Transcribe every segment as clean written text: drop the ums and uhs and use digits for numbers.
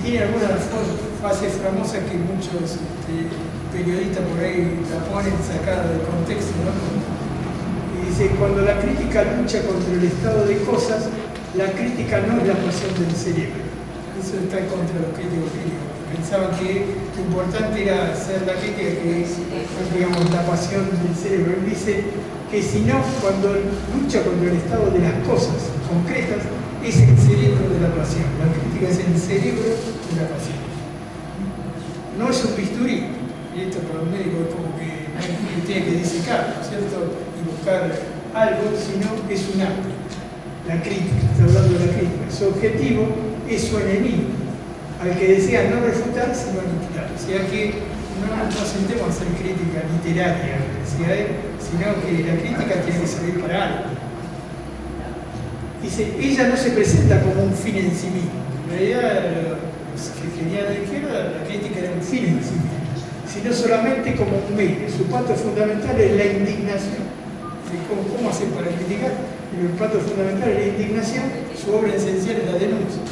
tiene algunas frases famosas que muchos periodistas por ahí la ponen sacada de contexto, ¿no? Y dice, cuando la crítica lucha contra el estado de cosas, la crítica no es la pasión del cerebro. Eso está contra los críticos críticos. Pensaban que lo importante era hacer la crítica, que es, digamos, la pasión del cerebro. Él dice que si no, cuando lucha contra el estado de las cosas concretas, es el cerebro de la pasión. La crítica es el cerebro de la pasión. No es un bisturí. Y esto para un médico es como que tiene que disecar, ¿no es cierto? Y buscar algo, sino es un arte. La crítica, está hablando de la crítica. Su objetivo es su enemigo, al que desea no refutar, sino aniquilar. O sea que no sentemos hacer crítica literaria, decía él, sino que la crítica tiene que servir para algo. Dice, ella no se presenta como un fin en sí mismo. En realidad, los que querían a la izquierda, la crítica era un fin en sí mismo, sino solamente como un medio. Su pato fundamental es la indignación. ¿Cómo hacer para criticar? El pato fundamental es la indignación, su obra esencial es la denuncia.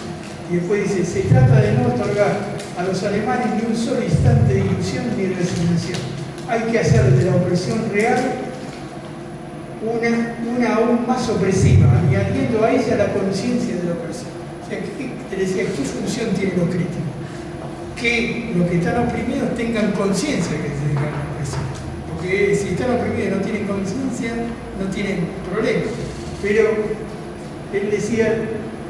Y después dice, se trata de no otorgar a los alemanes ni un solo instante de ilusión ni resignación. Hay que hacer de la opresión real una aún más opresiva, añadiendo a ella la conciencia de la opresión. O sea, te decía, ¿qué función tienen los críticos? Que los que están oprimidos tengan conciencia que se dedican a la opresión. Porque si están oprimidos y no tienen conciencia, no tienen problema. Pero él decía,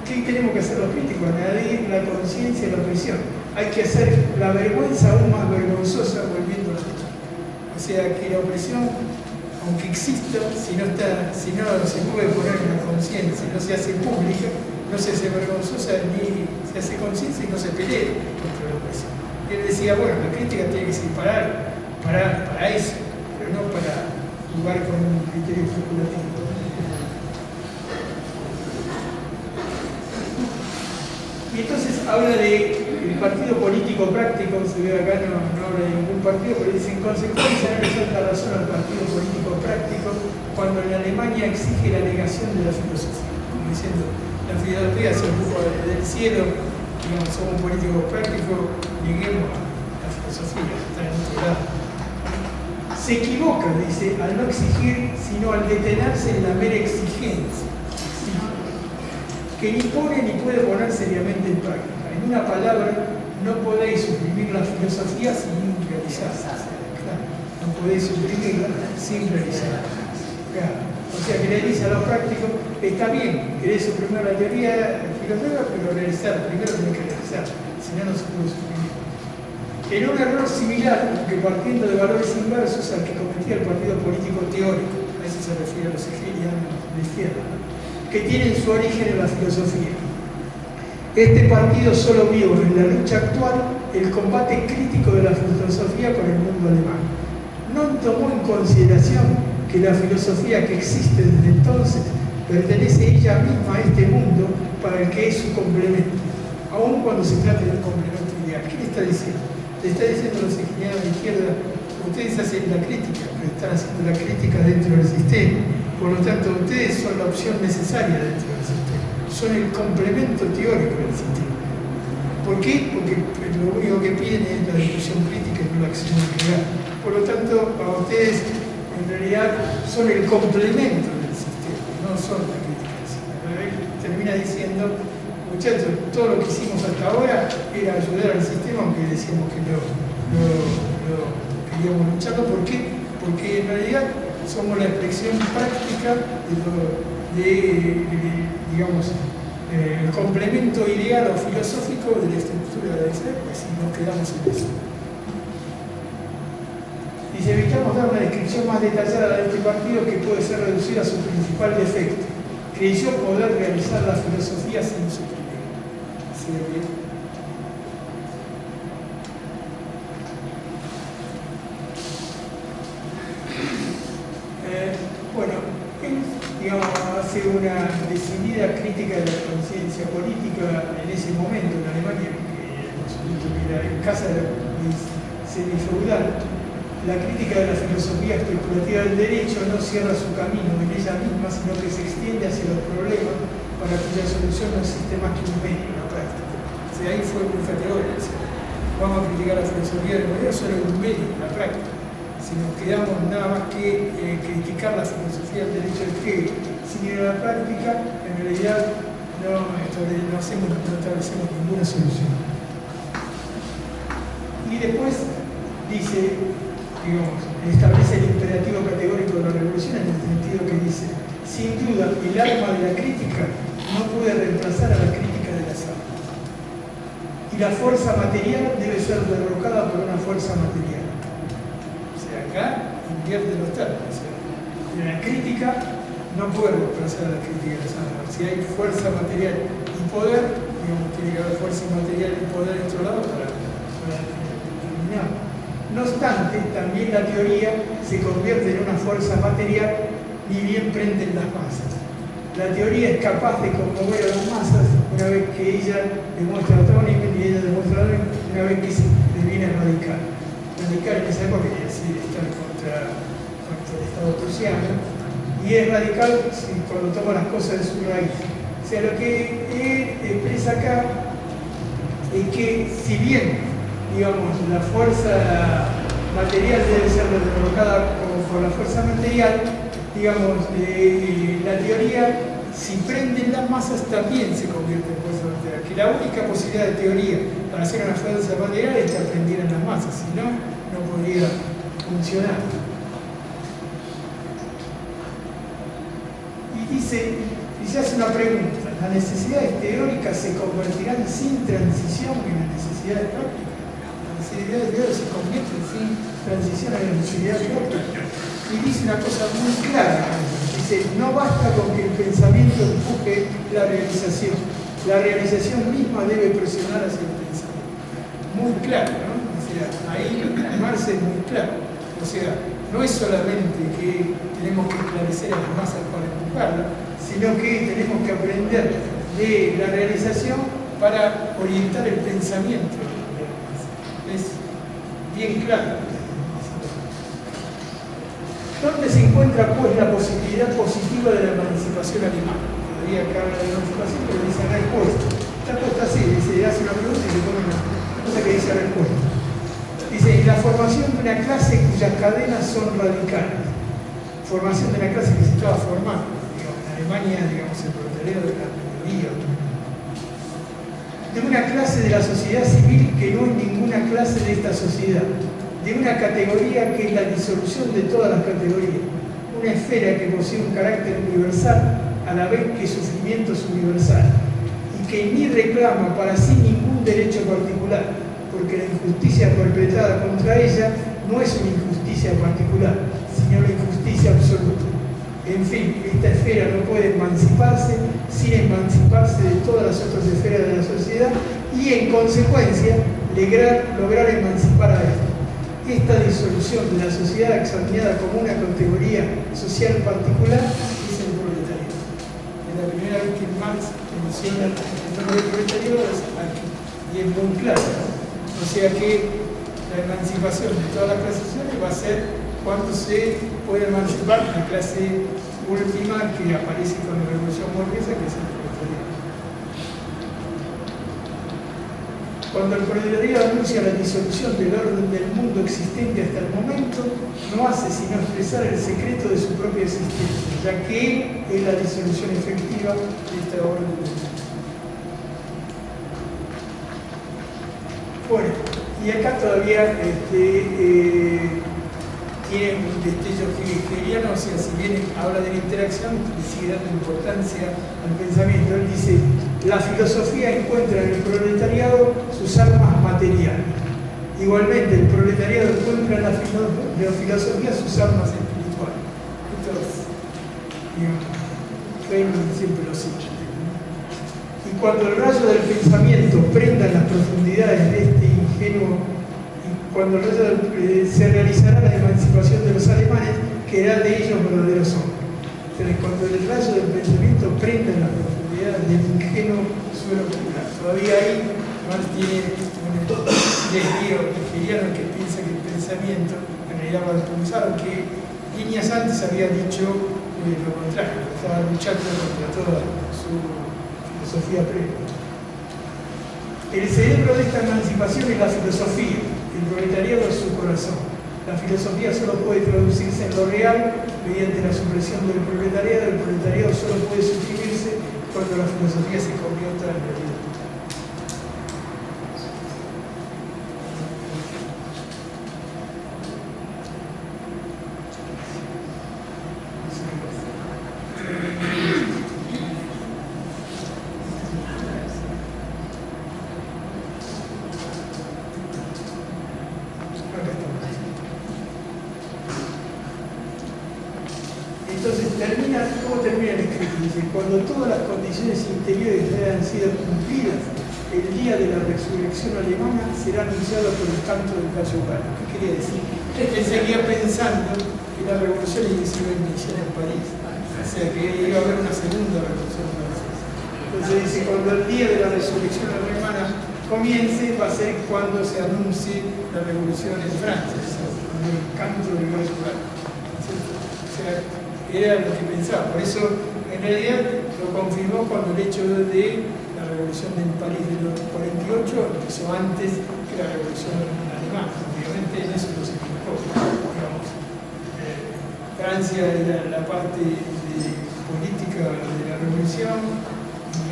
¿qué tenemos que hacer los críticos? Añadir la conciencia a la opresión. Hay que hacer la vergüenza aún más vergonzosa volviéndola a escuchar. O sea que la opresión, aunque exista, si no se puede poner en la conciencia, no se hace pública, no se hace vergonzosa ni se hace conciencia y no se pelea contra la opresión. Él decía, bueno, la crítica tiene que ser para eso, pero no para jugar con un criterio especulativo. Y entonces habla del partido político práctico, se ve acá, no habla de ningún partido, pero dice, en consecuencia no le falta razón al partido político práctico cuando en Alemania exige la negación de la filosofía. Como diciendo, la filosofía se ocupa del cielo, digamos, somos políticos prácticos, neguemos la filosofía, está en otro lado. Se equivoca, dice, al no exigir, sino al detenerse en la mera exigencia, que ni pone ni puede poner seriamente en práctica. En una palabra, no podéis suprimir la filosofía sin realizarla. Claro, no podéis suprimirla sin realizarla. Claro. O sea, que le dice a los prácticos, está bien, querés suprimir la teoría filosófica, pero realizar, primero tenés que realizar, si no, no se puede suprimir. En un error similar, que partiendo de valores inversos al que cometía el partido político teórico, a eso se refiere a los hegelianos de izquierda, ¿no? Que tienen su origen en la filosofía. Este partido solo vio en la lucha actual el combate crítico de la filosofía con el mundo alemán. No tomó en consideración que la filosofía que existe desde entonces pertenece ella misma a este mundo para el que es su complemento, aun cuando se trate de un complemento ideal. ¿Qué le está diciendo? Le está diciendo a los hegelianos de izquierda, ustedes hacen la crítica, pero están haciendo la crítica dentro del sistema. Por lo tanto, ustedes son la opción necesaria dentro del sistema. Son el complemento teórico del sistema. ¿Por qué? Porque lo único que piden es la discusión crítica y no la acción real. Por lo tanto, para ustedes, en realidad, son el complemento del sistema, no son la crítica del sistema. Él termina diciendo, muchachos, todo lo que hicimos hasta ahora era ayudar al sistema, aunque decíamos que no queríamos lucharlo. ¿Por qué? Porque en realidad somos la expresión práctica digamos, el complemento ideal o filosófico de la estructura del ser, pues si nos quedamos en eso. Dice, evitamos dar una descripción más detallada de este partido que puede ser reducida a su principal defecto. Creyó poder realizar la filosofía sin suprimir. ¿Sí bien? Bueno, él, digamos, hace una decidida crítica de la conciencia política en ese momento en Alemania, que por supuesto que era en casa semifeudal. La crítica de la filosofía especulativa del derecho no cierra su camino en ella misma, sino que se extiende hacia los problemas para cuya solución no existe más que un medio, una práctica. O sea, ahí fue muy categórico. O sea, vamos a criticar la filosofía del modelo solo en un medio, en la práctica. Si nos quedamos nada más que criticar la filosofía del derecho de Hegel sin ir a la práctica, en realidad no establecemos ninguna solución. Y después dice, digamos, establece el imperativo categórico de la revolución en el sentido que dice, sin duda, el alma de la crítica no puede reemplazar a la crítica de las armas. Y la fuerza material debe ser derrocada por una fuerza material. O sea, acá invierte los términos. O sea, la crítica no puede reemplazar a la crítica de las armas. Si hay fuerza material y poder, digamos, tiene que haber fuerza material y poder en otro lado para terminar. No obstante, también la teoría se convierte en una fuerza material ni bien prenden las masas. La teoría es capaz de conmover a las masas una vez que ella demuestra autonomismo y ella demuestra una vez que se deviene radical. Radical en esa época quiere decir estar contra el Estado prusiano, y es radical cuando toma las cosas de su raíz. O sea, lo que él expresa acá es que si bien, digamos, la fuerza material debe ser derrocada por la fuerza material, digamos, la teoría, si prenden las masas, también se convierte en fuerza material. Que la única posibilidad de teoría para hacer una fuerza material es que aprendieran las masas, si no, no podría funcionar. Y se hace una pregunta: ¿las necesidades teóricas se convertirán sin transición en las necesidades prácticas? Las necesidades teóricas se convierten sin transición en las necesidades prácticas. Y dice una cosa muy clara. Dice, no basta con que el pensamiento empuje la realización. La realización misma debe presionar hacia el pensamiento. Muy claro, ¿no? O sea, ahí Marx es muy claro. O sea, no es solamente que tenemos que esclarecer a las masas para empujarla, sino que tenemos que aprender de la realización para orientar el pensamiento. Es bien claro. ¿Dónde se encuentra, pues, la posibilidad positiva de la emancipación alemana? Todavía acá habla de emancipación, pero dice respuesta. Está puesta así, dice, hace una pregunta y le pone una cosa que dice respuesta. Dice, la formación de una clase cuyas cadenas son radicales. Formación de una clase que se estaba formando. Digamos, en Alemania, digamos, el proletariado de la minoría. De una clase de la sociedad civil que no es ninguna clase de esta sociedad. De una categoría que es la disolución de todas las categorías, una esfera que posee un carácter universal a la vez que sufrimiento es universal y que ni reclama para sí ningún derecho particular, porque la injusticia perpetrada contra ella no es una injusticia particular, sino la injusticia absoluta. En fin, esta esfera no puede emanciparse sin emanciparse de todas las otras esferas de la sociedad y, en consecuencia, lograr emancipar a esta. Esta disolución de la sociedad examinada como una categoría social particular es el proletariado. Es la primera vez que Marx menciona el nombre del proletariado aquí, y es muy claro, ¿no? O sea que la emancipación de todas las clases sociales va a ser cuando se puede emancipar la clase última que aparece con la revolución burguesa, que es el proletariado. Cuando el proletariado anuncia la disolución del orden del mundo existente hasta el momento, no hace sino expresar el secreto de su propia existencia, ya que es la disolución efectiva de esta orden del mundo. Bueno, y acá todavía tiene un destello hegeliano, o sea, si bien habla de la interacción, le sigue dando importancia al pensamiento. Él dice, la filosofía encuentra en el proletariado sus armas materiales. Igualmente, el proletariado encuentra en la filosofía sus armas espirituales. Esto es, digamos, Hegel siempre lo cita. Y cuando el rayo del pensamiento prenda en las profundidades de este ingenuo, cuando se realizará la emancipación de los alemanes, que hará de ellos verdaderos hombres. Entonces, cuando el rayo del pensamiento prenda en la profundidad del ingenuo suelo popular. Todavía ahí Marx tiene un desvío hegeliano que piensa que el pensamiento en realidad va a expulsar, aunque líneas antes había dicho lo contrario, estaba luchando contra toda su filosofía previa. El cerebro de esta emancipación es la filosofía, el proletariado es su corazón. La filosofía solo puede traducirse en lo real mediante la supresión del proletariado. El proletariado solo puede suprimirse cuando la filosofía se convierta en realidad. ¿Cómo termina el escrito? Dice, cuando todas las condiciones interiores hayan sido cumplidas, el día de la resurrección alemana será anunciado por el canto del gallo galo. ¿Qué quería decir? Él seguía pensando que la revolución se iba a iniciar en París, o sea que iba a haber una segunda revolución francesa. Entonces dice, cuando el día de la resurrección alemana comience, va a ser cuando se anuncie la revolución en Francia, o sea, con el canto del gallo galo. O sea, era lo que pensaba, por eso en realidad lo confirmó cuando el hecho de la revolución en París de los 48 empezó antes que la revolución alemana. Obviamente en eso no se equivocó. Francia era la parte política de la revolución,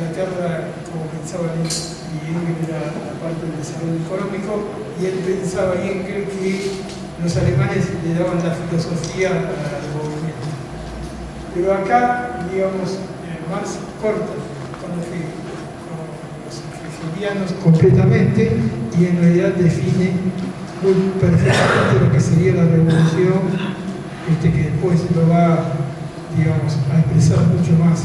Inglaterra, como pensaba él, y Engels era la parte del desarrollo económico, y él pensaba y Engels que los alemanes le daban la filosofía al movimiento. Pero acá, digamos, Marx corta con los hegelianos completamente y en realidad define muy perfectamente lo que sería la revolución, que después lo va, digamos, a expresar mucho más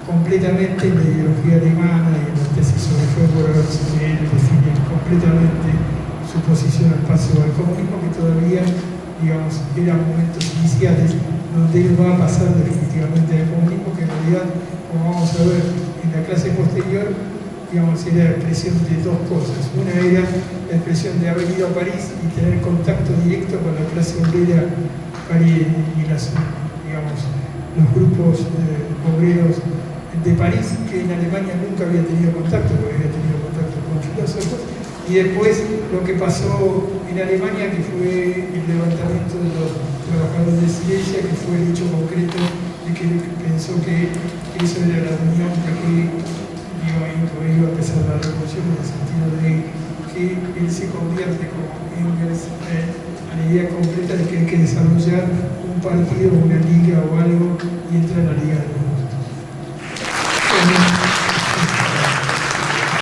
completamente en la ideología alemana y en la tesis sobre Feuerbach. Él define completamente su posición al paso al comunismo, que todavía, digamos, eran momentos iniciales donde él va a pasar definitivamente al comunismo, que en realidad, como vamos a ver en la clase posterior, digamos, era la expresión de dos cosas. Una era la expresión de haber ido a París y tener contacto directo con la clase obrera y digamos, los grupos obreros de París, que en Alemania nunca había tenido contacto, porque había tenido contacto con filósofos. Y después lo que pasó en Alemania, que fue el levantamiento de los trabajadores de Silesia, que fue el hecho concreto de que pensó que eso era la unión que iba a empezar la revolución, en el sentido de que él se convierte como Engels a la idea completa de que hay que desarrollar un partido, una liga o algo, y entra en la Liga de